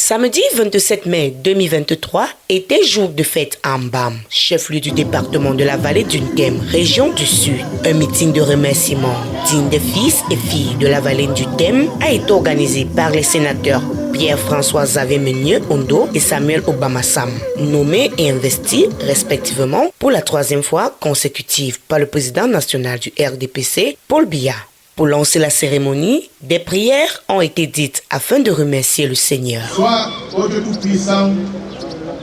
Samedi 27 mai 2023 était jour de fête à Mbam, chef-lieu du département de la vallée d'Untem, région du Sud. Un meeting de remerciement digne des fils et filles de la vallée d'Untem a été organisé par les sénateurs Pierre-François Xavier Meunier Ondo et Samuel Obama-Sam, nommés et investis respectivement pour la troisième fois consécutive par le président national du RDPC, Paul Biya. Pour lancer la cérémonie, des prières ont été dites afin de remercier le Seigneur. Soit au Dieu Tout-Puissant,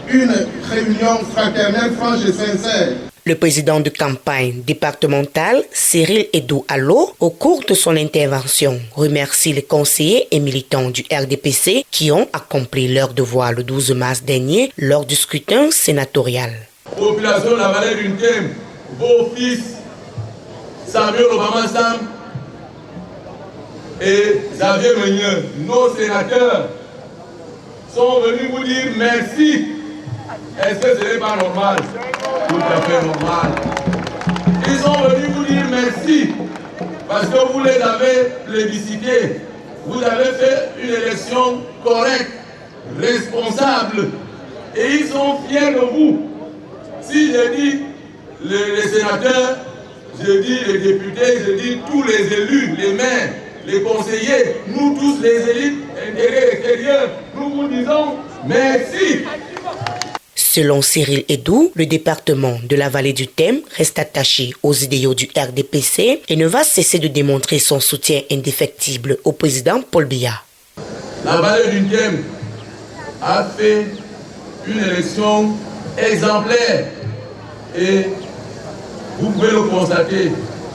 une réunion fraternelle, franche et sincère. Le président de campagne départementale, Cyril Edou Allo, au cours de son intervention, remercie les conseillers et militants du RDPC qui ont accompli leur devoir le 12 mars dernier lors du scrutin sénatorial. Population de la vallée d'Untem, vos fils, Samuel Obama-Sam et Xavier Meunier, nos sénateurs, sont venus vous dire merci. Est-ce que ce n'est pas normal? Tout à fait normal. Ils sont venus vous dire merci parce que vous les avez plébiscités. Vous avez fait une élection correcte, responsable et ils sont fiers de vous. Si je dis les sénateurs, je dis les députés, je dis tous les élus, les maires, les conseillers, nous tous les élites intérieures et extérieures, nous vous disons merci. Selon Cyril Edou, le département de la vallée d'Untem reste attaché aux idéaux du RDPC et ne va cesser de démontrer son soutien indéfectible au président Paul Biya. La vallée d'Untem a fait une élection exemplaire et vous pouvez le constater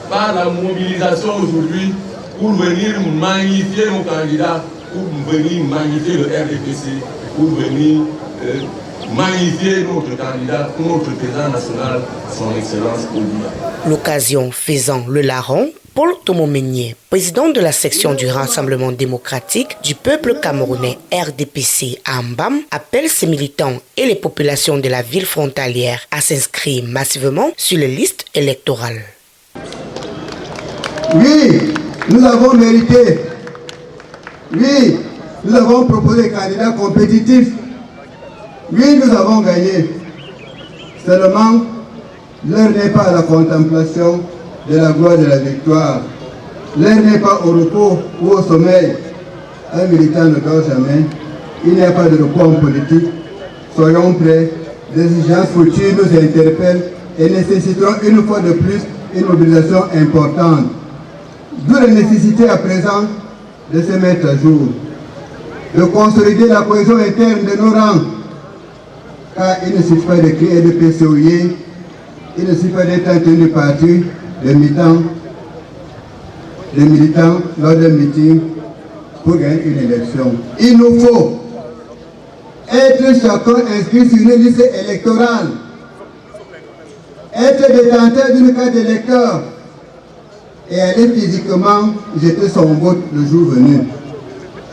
par la mobilisation aujourd'hui pour venir magnifier nos candidats, pour venir magnifier le RDPC, pour venir magnifier notre candidat, notre président national, son Excellence Paul Biya. L'occasion faisant le larron, Paul Tomo-Meunier, président de la section du Rassemblement démocratique du peuple camerounais RDPC à Mbam, appelle ses militants et les populations de la ville frontalière à s'inscrire massivement sur les listes électorales. Oui, nous avons mérité. Oui, nous avons proposé des candidats compétitifs. Oui, nous avons gagné. Seulement, l'heure n'est pas à la contemplation de la gloire de la victoire. L'heure n'est pas au repos ou au sommeil. Un militant ne dort jamais. Il n'y a pas de repos en politique. Soyons prêts. Les exigences futures nous interpellent et nécessiteront une fois de plus une mobilisation importante. D'où la nécessité à présent de se mettre à jour, de consolider la cohésion interne de nos rangs. Car il ne suffit pas de créer de PCOI, il ne suffit pas d'être un tenu parti de militants lors d'un meeting pour gagner une élection. Il nous faut être chacun inscrit sur une liste électorale, être détenteur d'une carte d'électeur et aller physiquement jeter son vote le jour venu.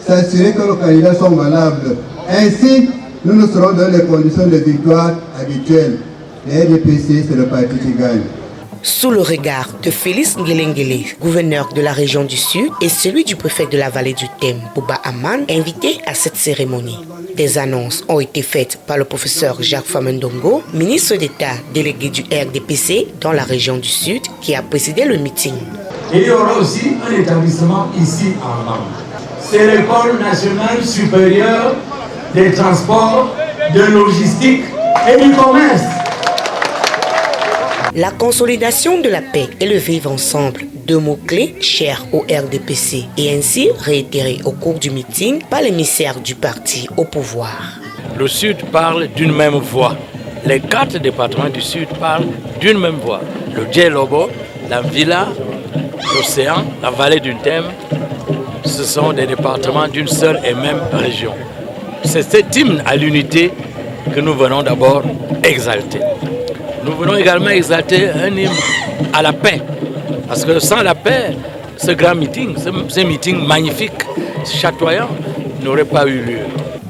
S'assurer que nos candidats sont valables. Ainsi, nous nous serons dans les conditions de victoire habituelles. Le RDPC, c'est le parti qui gagne. Sous le regard de Félix Ngelengele, gouverneur de la région du Sud, et celui du préfet de la vallée d'Untem, Bouba Aman, invité à cette cérémonie. Des annonces ont été faites par le professeur Jacques Famendongo, ministre d'État délégué du RDPC dans la région du Sud, qui a présidé le meeting. Et il y aura aussi un établissement ici à Mbam. C'est l'école nationale supérieure des transports, de logistique et du commerce. La consolidation de la paix et le vivre ensemble, deux mots-clés chers au RDPC et ainsi réitérés au cours du meeting par l'émissaire du parti au pouvoir. Le Sud parle d'une même voix. Les 4 départements du Sud parlent d'une même voix. Le Djelobo, la Villa, l'Océan, la vallée d'Untem, ce sont des départements d'une seule et même région. C'est cet hymne à l'unité que nous venons d'abord exalter. Nous venons également exalter un hymne à la paix. Parce que sans la paix, ce grand meeting, ce meeting magnifique, chatoyant, n'aurait pas eu lieu.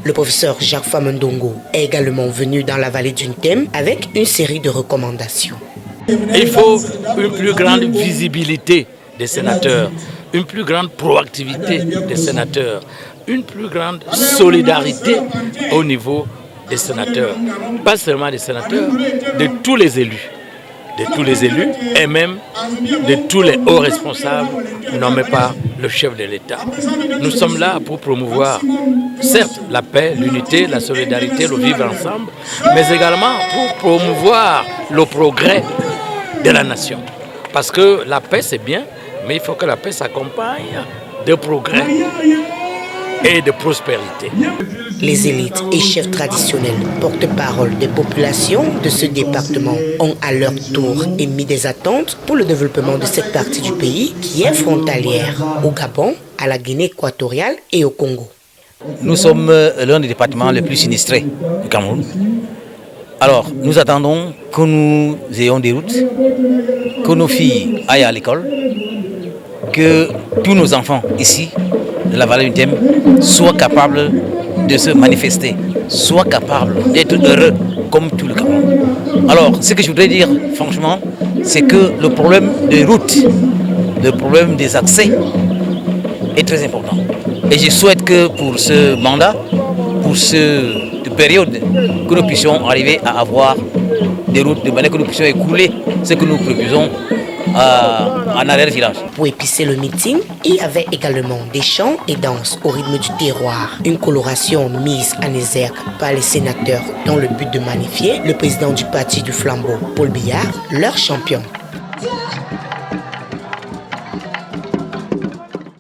Le professeur Jacques Famendongo est également venu dans la vallée d'Untem avec une série de recommandations. Il faut une plus grande visibilité des sénateurs, une plus grande proactivité des sénateurs, une plus grande solidarité au niveau des sénateurs. Pas seulement des sénateurs, de tous les élus. De tous les élus et même de tous les hauts responsables nommés par le chef de l'État. Nous sommes là pour promouvoir, certes, la paix, l'unité, la solidarité, le vivre ensemble, mais également pour promouvoir le progrès de la nation. Parce que la paix, c'est bien, mais il faut que la paix s'accompagne de progrès et de prospérité. Les élites et chefs traditionnels, porte-parole des populations de ce département, ont à leur tour émis des attentes pour le développement de cette partie du pays qui est frontalière au Gabon, à la Guinée équatoriale et au Congo. Nous sommes l'un des départements les plus sinistrés du Cameroun. Alors, nous attendons que nous ayons des routes, que nos filles aillent à l'école, que tous nos enfants ici, de la vallée du Thème, soient capables de se manifester, soient capables d'être heureux comme tout le Cameroun. Alors, ce que je voudrais dire, franchement, c'est que le problème des routes, le problème des accès est très important. Et je souhaite que pour ce mandat, pour cette période, que nous puissions arriver à avoir des routes de manière que nous puissions écouler ce que nous proposons en arrière-village. Pour épicer le meeting, il y avait également des chants et danses au rythme du terroir. Une coloration mise en exergue par les sénateurs dans le but de magnifier le président du parti du flambeau, Paul Biya, leur champion.